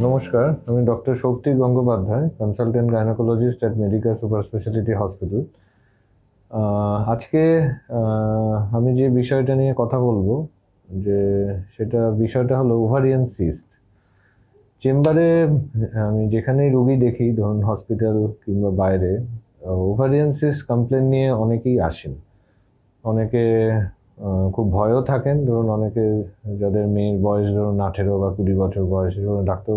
নমস্কার, আমি doctor Shouktik Gangopadhyay, consultant gynaecologist at medical super speciality hospital. আজকে আমি যে বিষয়টা নিয়ে কথা বলবো যে বিষয়টা হলো ওভারিয়ান সিস্ট। চেম্বারে আমি যেখানেই রোগী দেখি, ধরুন হসপিটাল কিংবা বাইরে, ওভারিয়ান সিস্ট কমপ্লেন নিয়ে অনেকেই আসেন। অনেকে খুব ভয়ও থাকেন। ধরুন অনেকে যাদের মেয়ের বয়স ধরুন 18 বা 20 বছর বয়স, ধরুন ডাক্তার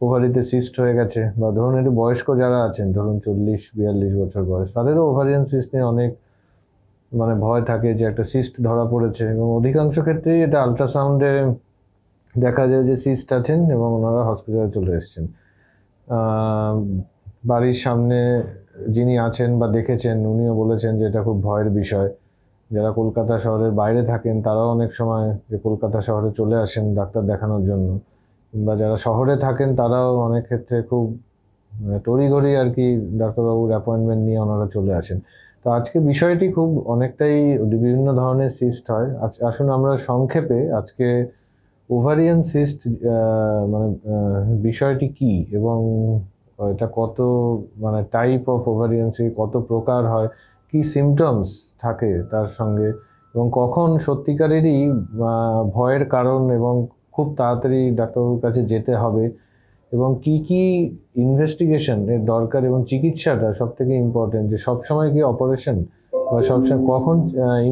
ওভারিতে সিস্ট হয়ে গেছে, বা ধরুন একটু বয়স্ক যারা আছেন, ধরুন 40-42 বছর বয়স, তাদেরও ওভারিয়ান সিস্ট নিয়ে অনেক ভয় থাকে যে একটা সিস্ট ধরা পড়েছে। এবং অধিকাংশ ক্ষেত্রেই এটা আলট্রাসাউন্ডে দেখা যায় যে সিস্ট আছেন এবং ওনারা হসপিটালে চলে এসেছেন। বাড়ির সামনে যিনি আছেন বা দেখেছেন, উনিও বলেছেন যে এটা খুব ভয়ের বিষয়। যারা কলকাতা শহরের বাইরে থাকেন তারাও অনেক সময় যে কলকাতা শহরে চলে আসেন ডাক্তার দেখানোর জন্য, কিংবা যারা শহরে থাকেন তারাও অনেক ক্ষেত্রে খুব তড়িঘড়ি আর কি ডাক্তারবাবুর অ্যাপয়েন্টমেন্ট নিয়ে ওনারা চলে আসেন। তো আজকে বিষয়টি খুব অনেকটাই বিভিন্ন ধরনের সিস্ট হয়। আসুন আমরা সংক্ষেপে আজকে ওভারিয়ান সিস্ট বিষয়টি কি, এবং এটা কত টাইপ অফ ওভারিয়ান সিস্ট, কত প্রকার হয়, কি সিমটমস থাকে তার সঙ্গে, এবং কখন সত্যিকারেরই ভয়ের কারণ এবং খুব তাড়াতাড়ি ডাক্তারবাবুর কাছে যেতে হবে, এবং কি কি ইনভেস্টিগেশন এর দরকার, এবং চিকিৎসাটা সব থেকে ইম্পর্টেন্ট, যে সবসময় কি অপারেশন বা সবসময় কখন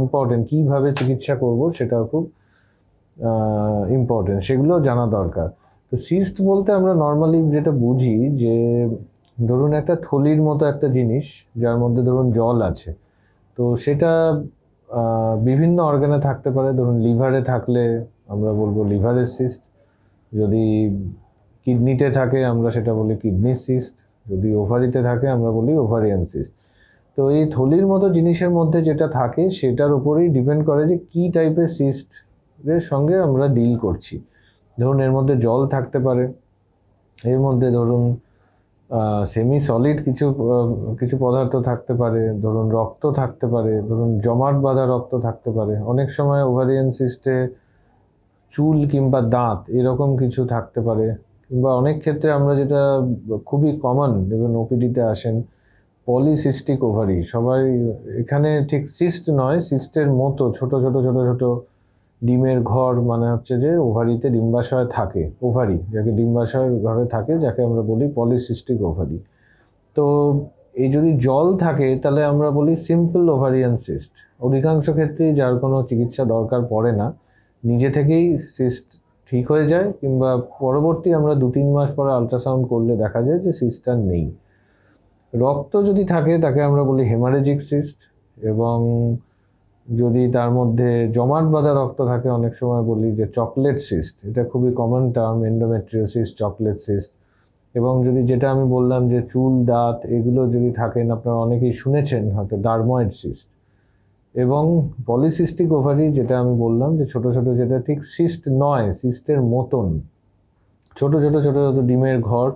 ইম্পর্টেন্ট, কিভাবে চিকিৎসা করব সেটাও খুব ইম্পর্টেন্ট, সেগুলো জানা দরকার। তো সিস্ট বলতে আমরা নর্মালি যেটা বুঝি যে ধরুন একটা থলির মতো একটা জিনিস যার মধ্যে ধরুন জল আছে। তো সেটা বিভিন্ন অর্গানে থাকতে পারে। ধরুন লিভারে থাকলে আমরা বলবো লিভারের সিস্ট, যদি কিডনিতে থাকে আমরা সেটা বলি কিডনি সিস্ট, যদি ওভারিতে থাকে আমরা বলি ওভারিয়ান সিস্ট। তো এই থলির মতো জিনিসের মধ্যে যেটা থাকে সেটার উপরেই ডিপেন্ড করে যে কী টাইপের সিস্টের সঙ্গে আমরা ডিল করছি। ধরুন এর মধ্যে জল থাকতে পারে, এর মধ্যে ধরুন সেমি সলিড কিছু পদার্থ থাকতে পারে, ধরুন রক্ত থাকতে পারে, ধরুন জমাট বাঁধা রক্ত থাকতে পারে। অনেক সময় ওভারিয়ান সিস্টে চুল কিংবা দাঁত এরকম কিছু থাকতে পারে, কিংবা অনেক ক্ষেত্রে আমরা যেটা খুবই কমন, এবং ওপিডিতে আসেন, পলিসিস্টিক ওভারি। সবাই এখানে ঠিক সিস্ট নয়, সিস্টের মতো ছোট ছোট ছোট ছোট ডিমের ঘর, হচ্ছে যে ওভারিতে ডিম্বাশয় থাকে, ওভারি যাকে ডিম্বাশয় ঘরে থাকে, যাকে আমরা বলি পলিসিস্টিক ওভারি। তো এই যদি জল থাকে তাহলে আমরা বলি সিম্পল ওভারিয়ান সিস্ট। অধিকাংশ ক্ষেত্রেই যার কোনো চিকিৎসা দরকার পড়ে না, নিজে থেকেই সিস্ট ঠিক হয়ে যায়, কিংবা পরবর্তী আমরা 2-3 মাস পরে আলট্রাসাউন্ড করলে দেখা যায় যে সিস্টটা নেই। রক্ত যদি থাকে তাকে আমরা বলি হেমারেজিক সিস্ট, এবং যদি তার মধ্যে জমাট বাঁধা রক্ত থাকে অনেক সময় বলি যে চকলেট সিস্ট। এটা খুবই common term, endometriosis, chocolate cyst. এবং যদি যেটা আমি বললাম যে চুল দাঁত এগুলো যদি থাকেন, আপনারা অনেকেই শুনেছেন হয়তো ডার্ময়েড সিস্ট। এবং পলিসিস্টিক ওভারি যেটা আমি বললাম যে ছোট ছোট, যেটা ঠিক সিস্ট নয়, সিস্টের মতন ছোট ছোট ছোট ছোট ডিমের ঘর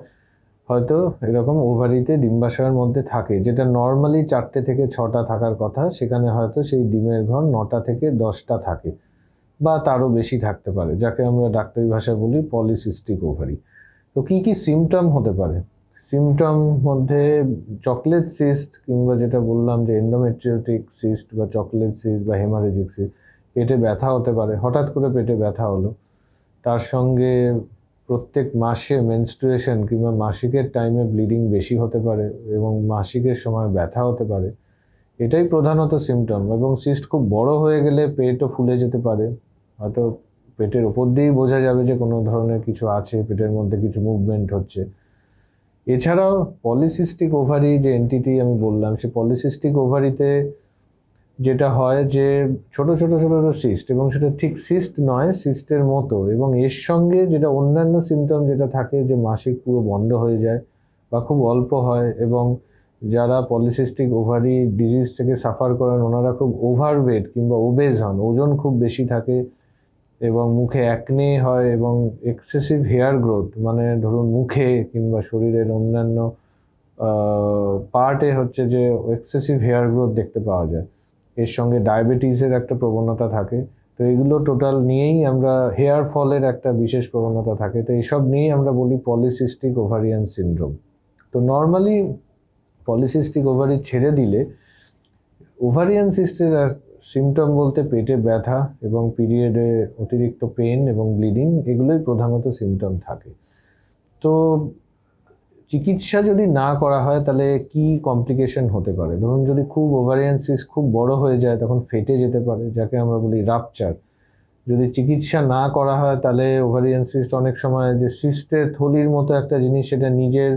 হয়তো এরকম ওভারিতে ডিম্বাশয়ের মধ্যে থাকে, যেটা নর্মালি 4টে থেকে 6টা থাকার কথা, সেখানে হয়তো সেই ডিমের ঘর 9টা থেকে 10টা থাকে, বা তারও বেশি থাকতে পারে, যাকে আমরা ডাক্তারি ভাষায় বলি পলিসিস্টিক ওভারি। তো কি কি সিমটম হতে পারে? সিমটম মধ্যে চকলেট সিস্ট, কিংবা যেটা বললাম যে এন্ডোমেট্রিওটিক সিস্ট বা চকলেট সিস্ট বা হেমারেজিক সিস্ট, পেটে ব্যথা হতে পারে, হঠাৎ করে পেটে ব্যথা হলো, তার সঙ্গে প্রত্যেক মাসে মেনস্ট্রুয়েশন কিংবা মাসিকের টাইমে ব্লিডিং বেশি হতে পারে, এবং মাসিকের সময় ব্যথা হতে পারে। এটাই প্রধানত সিমটম। এবং সিস্ট খুব বড় হয়ে গেলে পেটও ফুলে যেতে পারে, হয়তো পেটের ওপর দিয়েই বোঝা যাবে যে কোনো ধরনের কিছু আছে, পেটের মধ্যে কিছু মুভমেন্ট হচ্ছে। এছাড়াও পলিসিস্টিক ওভারি যে এন্টিটি আমি বললাম, সে পলিসিস্টিক ওভারিতে যেটা হয় যে ছোট ছোট ছোট ছোট সিস্ট, এবং সেটা ঠিক সিস্ট নয়, সিস্টের মতো, এবং এর সঙ্গে যেটা অন্যান্য সিমটম যেটা থাকে যে মাসিক পুরো বন্ধ হয়ে যায় বা খুব অল্প হয়। এবং যারা পলিসিস্টিক ওভারি ডিজিজ থেকে সাফার করেন ওনারা খুব ওভারওয়েট কিংবা ওবেজ হন, ওজন খুব বেশি থাকে, এবং মুখে অ্যাকনে হয়, এবং এক্সেসিভ হেয়ার গ্রোথ, ধরুন মুখে কিংবা শরীরের অন্যান্য পার্টে হচ্ছে যে এক্সেসিভ হেয়ার গ্রোথ দেখতে পাওয়া যায়। এর সঙ্গে ডায়াবেটিসের একটা প্রবণতা থাকে। তো এগুলো টোটাল নিয়েই আমরা হেয়ার ফলের একটা বিশেষ প্রবণতা থাকে, তো এইসব নিয়েই আমরা বলি পলিসিস্টিক ওভারিয়ান সিনড্রোম। তো নর্মালি পলিসিস্টিক ওভারি ছেড়ে দিলে ওভারিয়ান সিস্টের সিমটম বলতে পেটে ব্যথা এবং পিরিয়ডে অতিরিক্ত পেন এবং ব্লিডিং, এগুলোই প্রধানত সিমটম থাকে। তো চিকিৎসা যদি না করা হয় তাহলে কি কমপ্লিকেশন হতে পারে? ধরুন যদি খুব ওভারিয়ান সিস্ট খুব বড় হয়ে যায় তখন ফেটে যেতে পারে, যাকে আমরা বলি রাপচার। যদি চিকিৎসা না করা হয় তাহলে ওভারিয়ান সিস্ট অনেক সময় যে সিস্টের থলির মতো একটা জিনিস, সেটা নিজের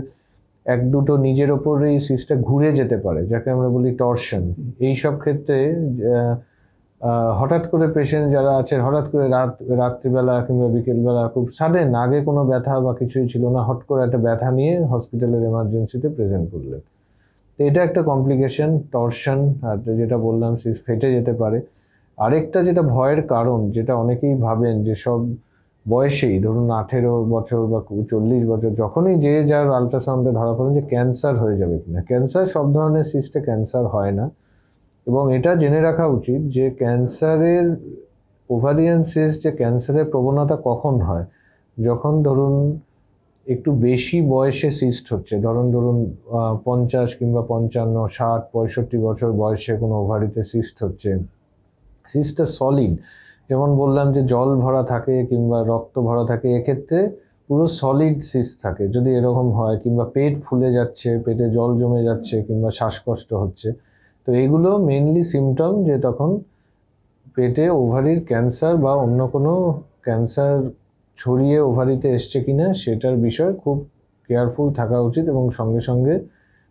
এক দুটো নিজের ওপরেই সিস্টটা ঘুরে যেতে পারে, যাকে আমরা বলি টর্শন। এই সব ক্ষেত্রে হঠাৎ করে পেশেন্ট যারা আছে, হঠাৎ করে রাত্রিবেলা কিংবা বিকেলবেলা খুব সাডেন, আগে কোনো ব্যথা বা কিছুই ছিল না, হট করে একটা ব্যথা নিয়ে হসপিটালের এমার্জেন্সিতে প্রেজেন্ট করলেন। তো এটা একটা কমপ্লিকেশন, টর্শন। আর যেটা বললাম সিস্ট ফেটে যেতে পারে। আরেকটা যেটা ভয়ের কারণ, যেটা অনেকেই ভাবেন যে সব বয়সেই, ধরুন 18 বছর বা 40 বছর যখনই যে যার আলট্রাসাউন্ডে ধরা পড়েন যে ক্যান্সার হয়ে যাবে কিনা। ক্যান্সার সব ধরনের সিস্টে ক্যান্সার হয় না, এবং এটা জেনে রাখা উচিত যে ক্যান্সারের ওভারিয়ান সিস্ট যে ক্যান্সারের প্রবণতা কখন হয়, যখন ধরুন একটু বেশি বয়সে সিস্ট হচ্ছে, ধরুন 50 কিংবা 55, 60, 65 বছর বয়সে কোনো ওভারিতে সিস্ট হচ্ছে। সিস্টটা সলিড, যেমন বললাম যে জল ভরা থাকে কিংবা রক্ত ভরা থাকে, এক্ষেত্রে পুরো সলিড সিস্ট থাকে যদি এরকম হয়, কিংবা পেট ফুলে যাচ্ছে, পেটে জল জমে যাচ্ছে, কিংবা শ্বাসকষ্ট হচ্ছে। তো এগুলো মেইনলি সিমটম যে তখন পেটে ওভারির ক্যান্সার বা অন্য কোনো ক্যান্সার ছড়িয়ে ওভারিতে এসছে কিনা সেটার বিষয়ে খুব কেয়ারফুল থাকা উচিত, এবং সঙ্গে সঙ্গে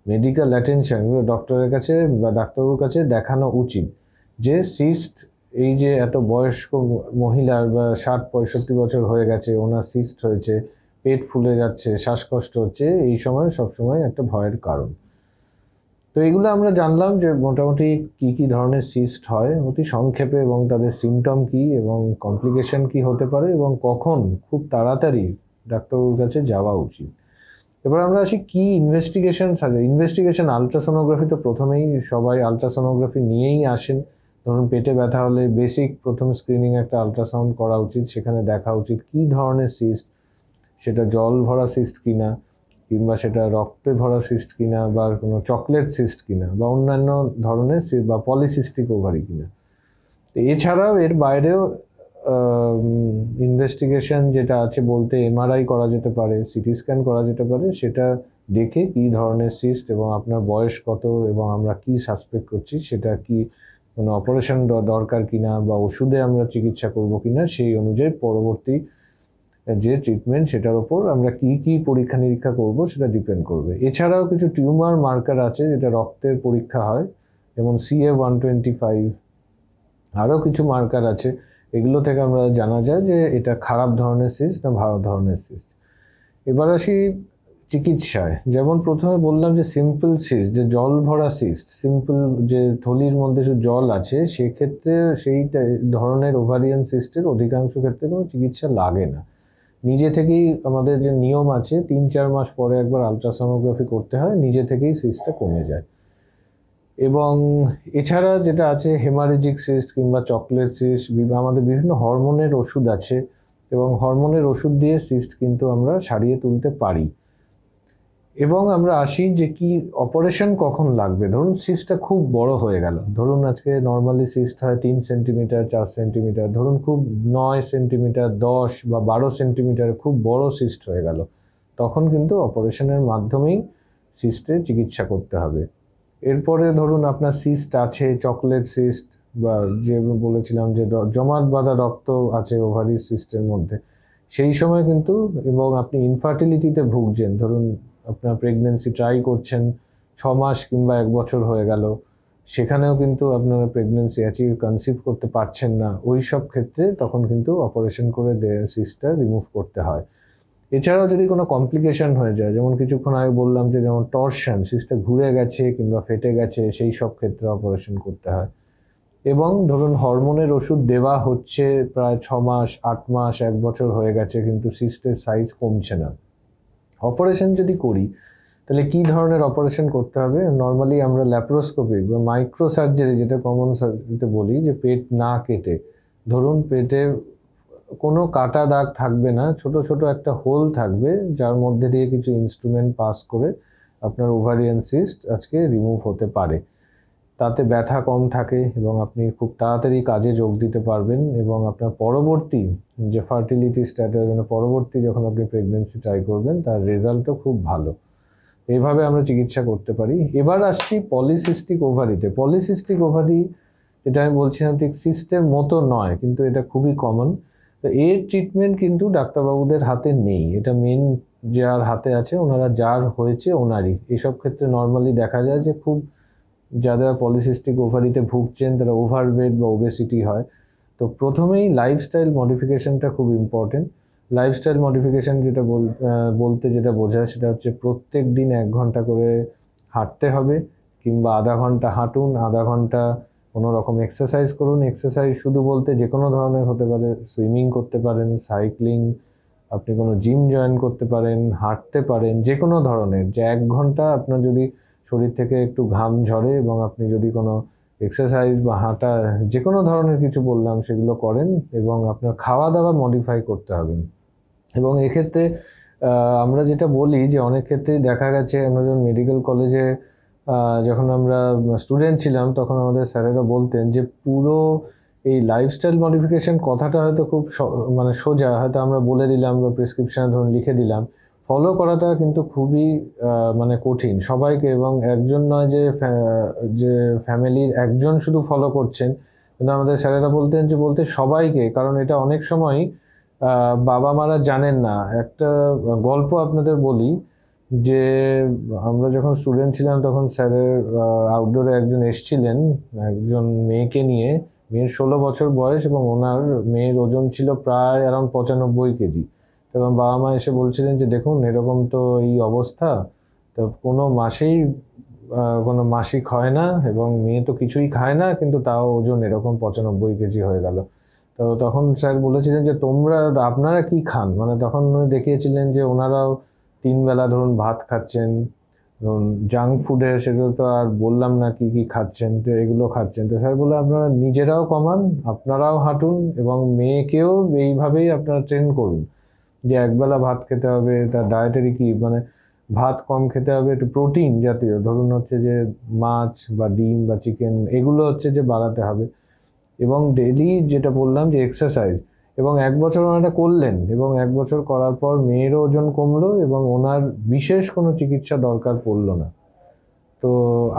মেডিকেল অ্যাটেনশন ডক্টরের কাছে বা ডাক্তারবাবুর কাছে দেখানো উচিত যে সিস্ট, এই যে এত বয়স্ক মহিলার বা 60-65 বছর হয়ে গেছে, ওনার সিস্ট হয়েছে, পেট ফুলে যাচ্ছে, শ্বাসকষ্ট হচ্ছে, এই সময় সবসময় একটা ভয়ের কারণ। তো এগুলো আমরা জানলাম যে মোটামুটি কি ধরনের সিস্ট হয় অতি সংক্ষেপে, এবং তাদের সিমটম কি এবং কমপ্লিকেশন কি হতে পারে, এবং কখন খুব তাড়াতাড়ি ডাক্তারবাবুর কাছে যাওয়া উচিত। এবার আমরা আসি কি ইনভেস্টিগেশন আছে। ইনভেস্টিগেশন আলট্রাসোনোগ্রাফি, তো প্রথমেই সবাই আলট্রাসোনোগ্রাফি নিয়েই আসেন। ধরুন পেটে ব্যথা হলে বেসিক প্রথম স্ক্রিনিং একটা আলট্রাসাউন্ড করা উচিত, সেখানে দেখা উচিত কি ধরনের সিস্ট, সেটা জল ভরা সিস্ট কিনা, কিংবা সেটা রক্তে ভরা সিস্ট কিনা, বা কোনো চকলেট সিস্ট কিনা, বা অন্যান্য ধরনের বা পলিসিস্টিক ওভারি কিনা। তো এছাড়াও এর বাইরেও ইনভেস্টিগেশন যেটা আছে বলতে এমআরআই করা যেতে পারে, সিটি স্ক্যান করা যেতে পারে, সেটা দেখে কি ধরনের সিস্ট এবং আপনার বয়স কত এবং আমরা কি সাসপেক্ট করছি, সেটা কি কোনো অপারেশন দরকার কিনা বা ওষুধে আমরা চিকিৎসা করব কিনা, সেই অনুযায়ী পরবর্তী যে ট্রিটমেন্ট সেটার উপর আমরা কি পরীক্ষা নিরীক্ষা করব সেটা ডিপেন্ড করবে। এছাড়াও কিছু টিউমার মার্কার আছে যেটা রক্তের পরীক্ষা হয়, যেমন CA-125, আরও কিছু মার্কার আছে, এগুলো থেকে আমরা জানা যায় যে এটা খারাপ ধরনের সিস্ট না ভালো ধরনের সিস্ট। এবার আসি চিকিৎসায়। যেমন প্রথমে বললাম যে সিম্পল সিস্ট, যে জল ভরা সিস্ট, সিম্পল যে থলির মধ্যে যে জল আছে, সেক্ষেত্রে সেই ধরনের ওভারিয়ান সিস্টের অধিকাংশ ক্ষেত্রে কোনো চিকিৎসা লাগে না। নিজে থেকেই আমাদের যে নিয়ম আছে 3-4 মাস পরে একবার আলট্রাসোনোগ্রাফি করতে হয়, নিজে থেকেই সিস্টটা কমে যায়। এবং এছাড়া যেটা আছে হেমারেজিক সিস্ট কিংবা চকলেট সিস্ট, আমাদের বিভিন্ন হরমোনের ওষুধ আছে, এবং হরমোনের ওষুধ দিয়ে সিস্ট কিন্তু আমরা সারিয়ে তুলতে পারি। এবং আমরা আসি যে কি অপারেশন কখন লাগবে। ধরুন সিস্টটা খুব বড় হয়ে গেল, ধরুন আজকে নর্মালি সিস্ট হয় 3 সেন্টিমিটার 4 সেন্টিমিটার, ধরুন খুব 9 সেন্টিমিটার 10 বা 12 সেন্টিমিটার খুব বড় সিস্ট হয়ে গেল, তখন কিন্তু অপারেশনের মাধ্যমেই সিস্টের চিকিৎসা করতে হবে। এরপরে ধরুন আপনার সিস্ট আছে চকলেট সিস্ট, বা যে বলেছিলাম যে জমাট বাঁধা রক্ত আছে ওভারি সিস্টের মধ্যে, সেই সময় কিন্তু, এবং আপনি ইনফার্টিলিটিতে ভুগছেন, ধরুন আপনার প্রেগনেন্সি ট্রাই করছেন 6 মাস কিংবা 1 বছর হয়ে গেল, সেখানেও কিন্তু আপনারা প্রেগনেন্সি কনসিভ করতে পারছেন না, ওই সব ক্ষেত্রে তখন কিন্তু অপারেশন করে সিস্টটা রিমুভ করতে হয়। এছাড়াও যদি কোনো কমপ্লিকেশন হয়ে যায়, যেমন কিছুক্ষণ আগে বললাম যে যেমন টর্শন, সিস্টটা ঘুরে গেছে কিংবা ফেটে গেছে, সেই সব ক্ষেত্রে অপারেশন করতে হয়। এবং ধরুন হরমোনের ওষুধ দেওয়া হচ্ছে প্রায় 6 মাস 8 মাস 1 বছর হয়ে গেছে, কিন্তু সিস্টের সাইজ কমছে না, অপারেশন যদি করি তাহলে কি ধরনের অপারেশন করতে হবে? নর্মালি আমরা ল্যাপ্রোস্কোপিক বা মাইক্রো সার্জারি, যেটা কমন সার্জারিতে বলি, যে পেট না কেটে ধরুন পেটে কোনো কাটা দাগ থাকবে না, ছোট ছোট একটা হোল থাকবে যার মধ্যে দিয়ে কিছু ইনস্ট্রুমেন্ট পাস করে আপনার ওভারিয়ান সিস্ট আজকে রিমুভ হতে পারে। তাতে ব্যথা কম থাকে এবং আপনি খুব তাড়াতাড়ি কাজে যোগ দিতে পারবেন এবং আপনার পরবর্তী যে ফার্টিলিটি স্ট্যাটাস, মানে পরবর্তী যখন আপনি প্রেগনেন্সি ট্রাই করবেন তার রেজাল্টও খুব ভালো। এইভাবে আমরা চিকিৎসা করতে পারি। এবার আসছি পলিসিস্টিক ওভারিতে। পলিসিস্টিক ওভারি, যেটা আমি বলছিলাম ঠিক সিস্টের মতো নয়, কিন্তু এটা খুবই কমন। তো এর ট্রিটমেন্ট কিন্তু ডাক্তারবাবুদের হাতে নেই, এটা মেন যার হাতে আছে, ওনারা যার হয়েছে ওনারই। এসব ক্ষেত্রে নর্মালি দেখা যায় যে খুব যারা পলিসিস্টিক ওভারিতে ভুগছেন তারা ওভারওয়েট বা ওবেসিটি হয়। তো প্রথমেই লাইফস্টাইল মডিফিকেশনটা খুব ইম্পর্টেন্ট। লাইফস্টাইল মডিফিকেশন যেটা বলতে যেটা বোঝায় সেটা হচ্ছে প্রত্যেক দিন 1 ঘন্টা করে হাঁটতে হবে, কিংবা আধা ঘন্টা হাঁটুন, আধা ঘন্টা কোনো রকম এক্সারসাইজ করুন। এক্সারসাইজ শুধু বলতে যে কোনো ধরনের হতে পারে, সুইমিং করতে পারেন, সাইক্লিং, আপনি কোনো জিম জয়েন করতে পারেন, হাঁটতে পারেন, যে কোনো ধরনের। যে 1 ঘন্টা আপনার যদি শরীর থেকে একটু ঘাম ঝরে এবং আপনি যদি কোনো এক্সারসাইজ বা হাঁটা যে কোনো ধরনের কিছু বললাম সেগুলো করেন, এবং আপনার খাওয়া দাওয়া মডিফাই করতে হবে। এবং এক্ষেত্রে আমরা যেটা বলি যে অনেক ক্ষেত্রেই দেখা গেছে, আমরা যখন মেডিকেল কলেজে যখন আমরা স্টুডেন্ট ছিলাম তখন আমাদের স্যারেরা বলতেন যে পুরো এই লাইফস্টাইল মডিফিকেশন কথাটা হয়তো খুব মানে সোজা, হয়তো আমরা বলে দিলাম বা প্রেসক্রিপশানে ধরুন লিখে দিলাম, ফলো করাটা কিন্তু খুবই মানে কঠিন সবাইকে। এবং একজন নয় যে ফ্যামিলির একজন শুধু ফলো করছেন, কিন্তু আমাদের স্যারেরা বলতেন যে বলতে সবাইকে, কারণ এটা অনেক সময় বাবা মারা জানেন না। একটা গল্প আপনাদের বলি যে আমরা যখন স্টুডেন্ট ছিলাম তখন স্যারের আউটডোরে একজন এসছিলেন একজন মেয়েকে নিয়ে। মেয়ের 16 বছর বয়স এবং ওনার মেয়ের ওজন ছিল প্রায় অ্যারাউন্ড 95 কেজি। এবং বাবা মা এসে বলছিলেন যে দেখুন এরকম তো এই অবস্থা, তো কোনো মাসেই কোনো মাসিক হয় না এবং মেয়ে তো কিছুই খায় না, কিন্তু তাও ওজন এরকম 95 কেজি হয়ে গেল। তো তখন স্যার বলেছিলেন যে আপনারা কি খান, মানে তখন উনি দেখিয়েছিলেন যে ওনারাও 3 বেলা ধরুন ভাত খাচ্ছেন, ধরুন জাঙ্ক ফুডের সেগুলো তো আর বললাম না কি কি খাচ্ছেন, তো এগুলো খাচ্ছেন। তো স্যার বলে আপনারা নিজেরাও কমান, আপনারাও হাঁটুন এবং মেয়েকেও এইভাবেই আপনারা ট্রেন করুন যে 1 বেলা ভাত খেতে হবে, তার ডায়েটারি কি মানে ভাত কম খেতে হবে, একটু প্রোটিন জাতীয় ধরুন হচ্ছে যে মাছ বা ডিম বা চিকেন, এগুলো হচ্ছে যে বাড়াতে হবে। এবং ডেইলি যেটা বললাম যে এক্সারসাইজ, এবং 1 বছর ওনারা করলেন এবং 1 বছর করার পর মেয়েরও ওজন কমলো এবং ওনার বিশেষ কোনো চিকিৎসা দরকার পড়লো না। তো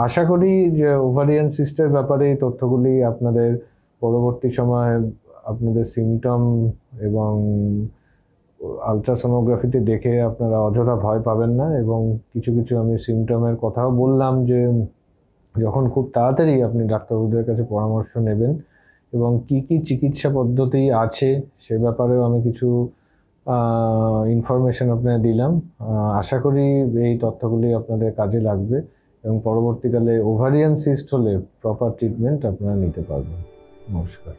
আশা করি যে ওভারিয়ান সিস্টের ব্যাপারে এই তথ্যগুলি আপনাদের পরবর্তী সময়ে আপনাদের সিমটম এবং আলট্রাসোনোগ্রাফিতে দেখে আপনারা অযথা ভয় পাবেন না। এবং কিছু কিছু আমি সিমটমের কথাও বললাম যে যখন খুব তাড়াতাড়ি আপনি ডাক্তারবাবুদের কাছে পরামর্শ নেবেন এবং কি কি চিকিৎসা পদ্ধতি আছে সে ব্যাপারেও আমি কিছু ইনফরমেশন আপনাদের দিলাম। আশা করি এই তথ্যগুলি আপনাদের কাজে লাগবে এবং পরবর্তীকালে ওভারিয়ান সিস্ট হলে প্রপার ট্রিটমেন্ট আপনারা নিতে পারবেন। নমস্কার।